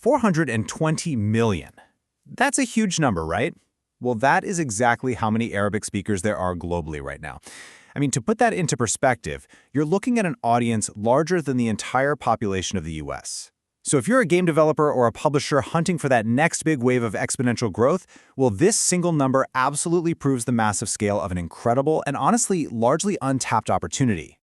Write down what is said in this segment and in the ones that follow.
420 million. That's a huge number, right? Well, that is exactly how many Arabic speakers there are globally right now. I mean, to put that into perspective, you're looking at an audience larger than the entire population of the US. So if you're a game developer or a publisher hunting for that next big wave of exponential growth, well, this single number absolutely proves the massive scale of an incredible and honestly largely untapped opportunity.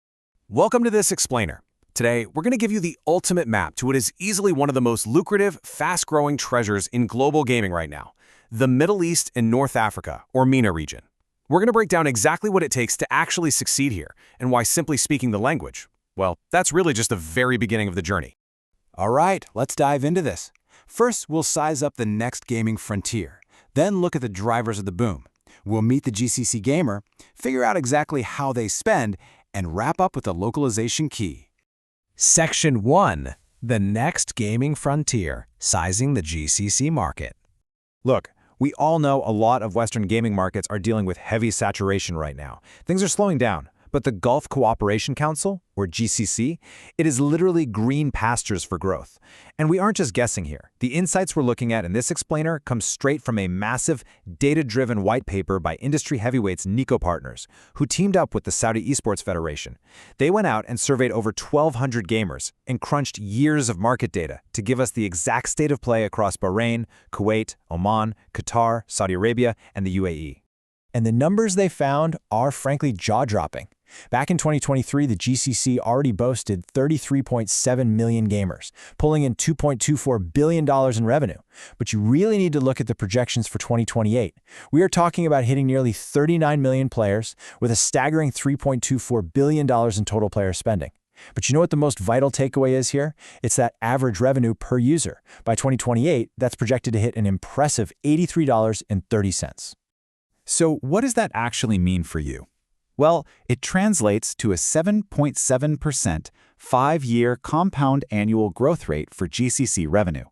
Welcome to this explainer. Today, we're going to give you the ultimate map to what is easily one of the most lucrative, fast-growing treasures in global gaming right now, the Middle East and North Africa, or MENA region. We're going to break down exactly what it takes to actually succeed here, and why simply speaking the language, well, that's really just the very beginning of the journey. All right, let's dive into this. First, we'll size up the next gaming frontier. Then look at the drivers of the boom. We'll meet the GCC gamer, figure out exactly how they spend, and wrap up with the localization key. Section 1. The next gaming frontier, sizing the GCC market. Look, we all know a lot of Western gaming markets are dealing with heavy saturation right now. Things are slowing down, but the Gulf Cooperation Council, or GCC, it is literally green pastures for growth. And we aren't just guessing here. The insights we're looking at in this explainer come straight from a massive, data-driven white paper by industry heavyweights Nico Partners, who teamed up with the Saudi Esports Federation. They went out and surveyed over 1,200 gamers and crunched years of market data to give us the exact state of play across Bahrain, Kuwait, Oman, Qatar, Saudi Arabia, and the UAE. And the numbers they found are frankly jaw-dropping. Back in 2023, the GCC already boasted 33.7 million gamers, pulling in $2.24 billion in revenue. But you really need to look at the projections for 2028. We are talking about hitting nearly 39 million players with a staggering $3.24 billion in total player spending. But you know what the most vital takeaway is here? It's that average revenue per user. By 2028, that's projected to hit an impressive $83.30. So what does that actually mean for you? Well, it translates to a 7.7% 5-year compound annual growth rate for GCC revenue.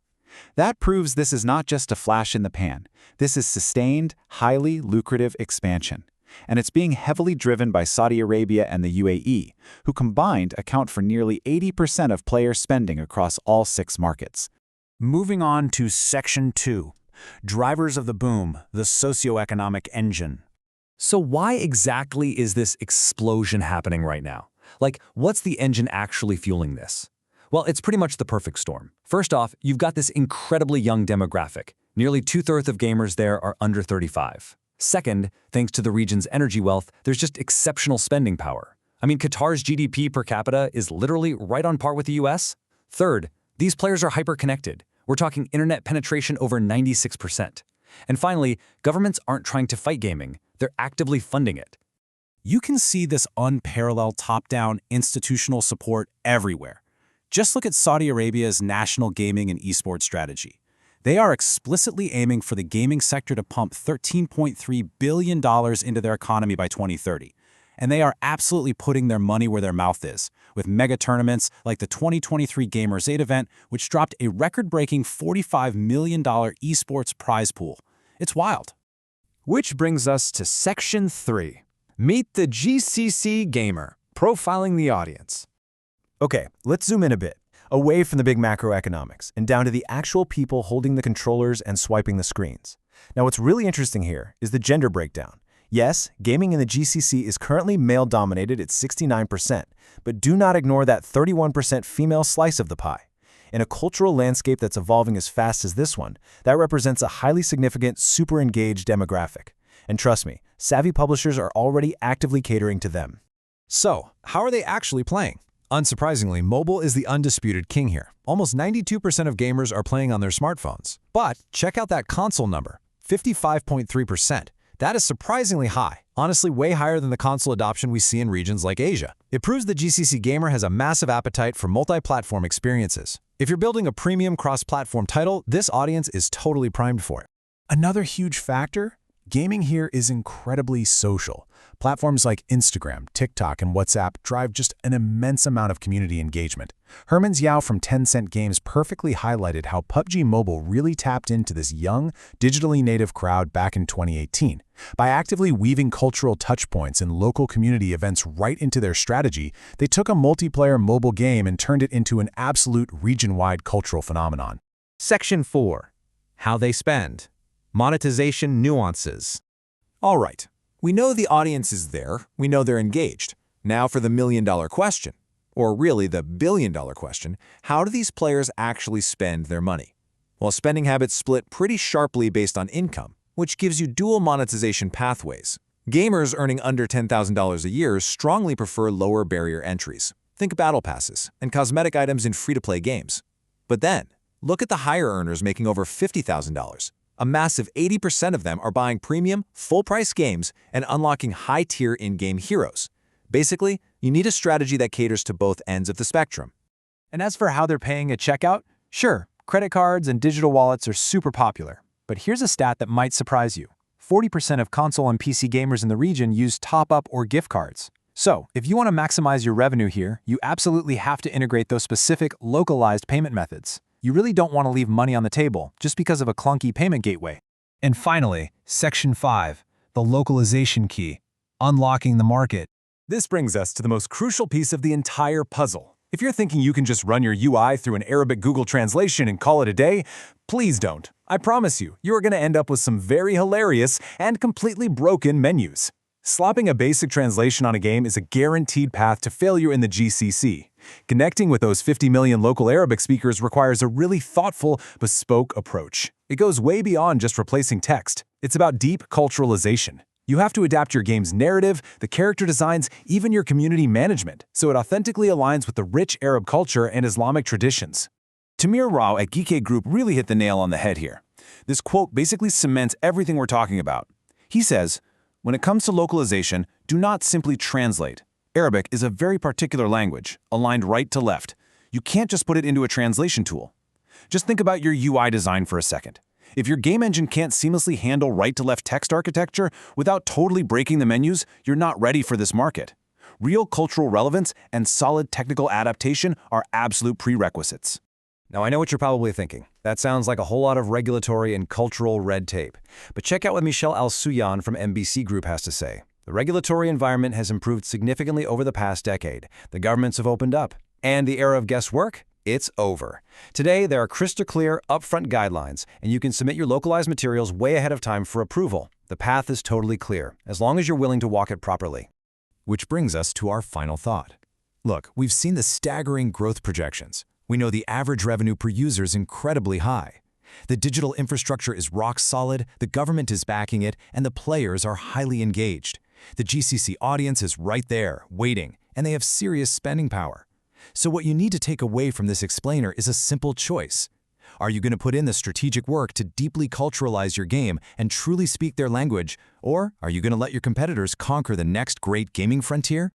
That proves this is not just a flash in the pan. This is sustained, highly lucrative expansion. And it's being heavily driven by Saudi Arabia and the UAE, who combined account for nearly 80% of player spending across all 6 markets. Moving on to Section 2. Drivers of the boom, the socioeconomic engine. So why exactly is this explosion happening right now? Like, what's the engine actually fueling this? Well, it's pretty much the perfect storm. First off, you've got this incredibly young demographic. Nearly 2/3 of gamers there are under 35. Second, thanks to the region's energy wealth, there's just exceptional spending power. I mean, Qatar's GDP per capita is literally right on par with the US. Third, these players are hyper-connected. We're talking internet penetration over 96%. And finally, governments aren't trying to fight gaming. They're actively funding it. You can see this unparalleled top-down institutional support everywhere. Just look at Saudi Arabia's national gaming and esports strategy. They are explicitly aiming for the gaming sector to pump $13.3 billion into their economy by 2030. And they are absolutely putting their money where their mouth is, with mega tournaments like the 2023 Gamers 8 event, which dropped a record-breaking $45 million esports prize pool. It's wild. Which brings us to Section 3. Meet the GCC gamer, profiling the audience. Okay, let's zoom in a bit, away from the big macroeconomics and down to the actual people holding the controllers and swiping the screens. Now, what's really interesting here is the gender breakdown. Yes, gaming in the GCC is currently male-dominated at 69%, but do not ignore that 31% female slice of the pie. In a cultural landscape that's evolving as fast as this one, that represents a highly significant, super engaged demographic. And trust me, savvy publishers are already actively catering to them. So, how are they actually playing? Unsurprisingly, mobile is the undisputed king here. Almost 92% of gamers are playing on their smartphones. But check out that console number, 55.3%. That is surprisingly high, honestly way higher than the console adoption we see in regions like Asia. It proves the GCC gamer has a massive appetite for multi-platform experiences. If you're building a premium cross-platform title, this audience is totally primed for it. Another huge factor? Gaming here is incredibly social. Platforms like Instagram, TikTok, and WhatsApp drive just an immense amount of community engagement. Herman Xiao from Tencent Games perfectly highlighted how PUBG Mobile really tapped into this young, digitally native crowd back in 2018. By actively weaving cultural touchpoints and local community events right into their strategy, they took a multiplayer mobile game and turned it into an absolute region-wide cultural phenomenon. Section 4. How they spend. Monetization nuances. All right, we know the audience is there, we know they're engaged. Now for the million-dollar question, or really the billion-dollar question, how do these players actually spend their money? Well, spending habits split pretty sharply based on income, which gives you dual monetization pathways. Gamers earning under $10,000 a year strongly prefer lower barrier entries. Think battle passes and cosmetic items in free-to-play games. But then, look at the higher earners making over $50,000. A massive 80% of them are buying premium, full-price games and unlocking high-tier in-game heroes. Basically, you need a strategy that caters to both ends of the spectrum. And as for how they're paying at checkout, sure, credit cards and digital wallets are super popular. But here's a stat that might surprise you. 40% of console and PC gamers in the region use top-up or gift cards. So, if you want to maximize your revenue here, you absolutely have to integrate those specific, localized payment methods. You really don't want to leave money on the table just because of a clunky payment gateway. And finally, Section 5, the localization key, unlocking the market. This brings us to the most crucial piece of the entire puzzle. If you're thinking you can just run your UI through an Arabic Google translation and call it a day, please don't. I promise you, you're going to end up with some very hilarious and completely broken menus. Slapping a basic translation on a game is a guaranteed path to failure in the GCC. Connecting with those 50 million local Arabic speakers requires a really thoughtful, bespoke approach. It goes way beyond just replacing text. It's about deep culturalization. You have to adapt your game's narrative, the character designs, even your community management, so it authentically aligns with the rich Arab culture and Islamic traditions. Tamir Rao at Geekade Group really hit the nail on the head here. This quote basically cements everything we're talking about. He says, "When it comes to localization, do not simply translate. Arabic is a very particular language, aligned right to left. You can't just put it into a translation tool. Just think about your UI design for a second. If your game engine can't seamlessly handle right-to-left text architecture without totally breaking the menus, you're not ready for this market. Real cultural relevance and solid technical adaptation are absolute prerequisites." Now, I know what you're probably thinking. That sounds like a whole lot of regulatory and cultural red tape. But check out what Michel Al-Souyan from MBC Group has to say. The regulatory environment has improved significantly over the past decade. The governments have opened up. And the era of guesswork? It's over. Today, there are crystal-clear, upfront guidelines, and you can submit your localized materials way ahead of time for approval. The path is totally clear, as long as you're willing to walk it properly. Which brings us to our final thought. Look, we've seen the staggering growth projections. We know the average revenue per user is incredibly high. The digital infrastructure is rock solid, the government is backing it, and the players are highly engaged. The GCC audience is right there, waiting, and they have serious spending power. So what you need to take away from this explainer is a simple choice. Are you going to put in the strategic work to deeply culturalize your game and truly speak their language, or are you going to let your competitors conquer the next great gaming frontier?